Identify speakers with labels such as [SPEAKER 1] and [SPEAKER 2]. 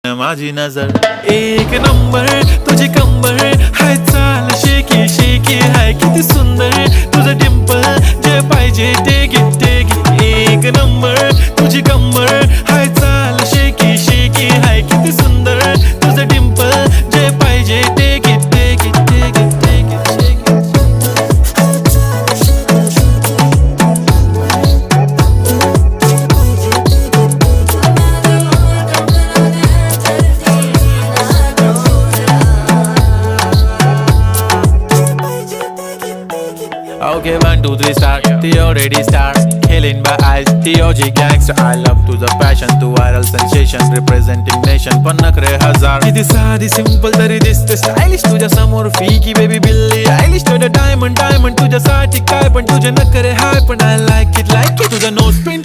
[SPEAKER 1] माझी नजर एक नंबर तुझी कंबर हाय चाल शेकी शेकी हाय किती सुंदर तुझं डिंपल जे पाहिजे ते घे एक नंबर तुझी कंबर हाय चाल शेकी शेकी हाय किती सुंदर तुझं डिंपल जे पाहिजे ते घे Okay, 1, 2, 3 start. The already stars. Killing by eyes. The OG gangster. I love to the passion, to viral sensation, representing nation. पन्नकरे हजार. किती साधी simple तरी दिसते stylish तुझ्या समोर फीकी baby बिल्ली. Stylish to the diamond तुझ्यासाठी काय पण तुझे नखरे हाय पण I like it तुझा nose pin.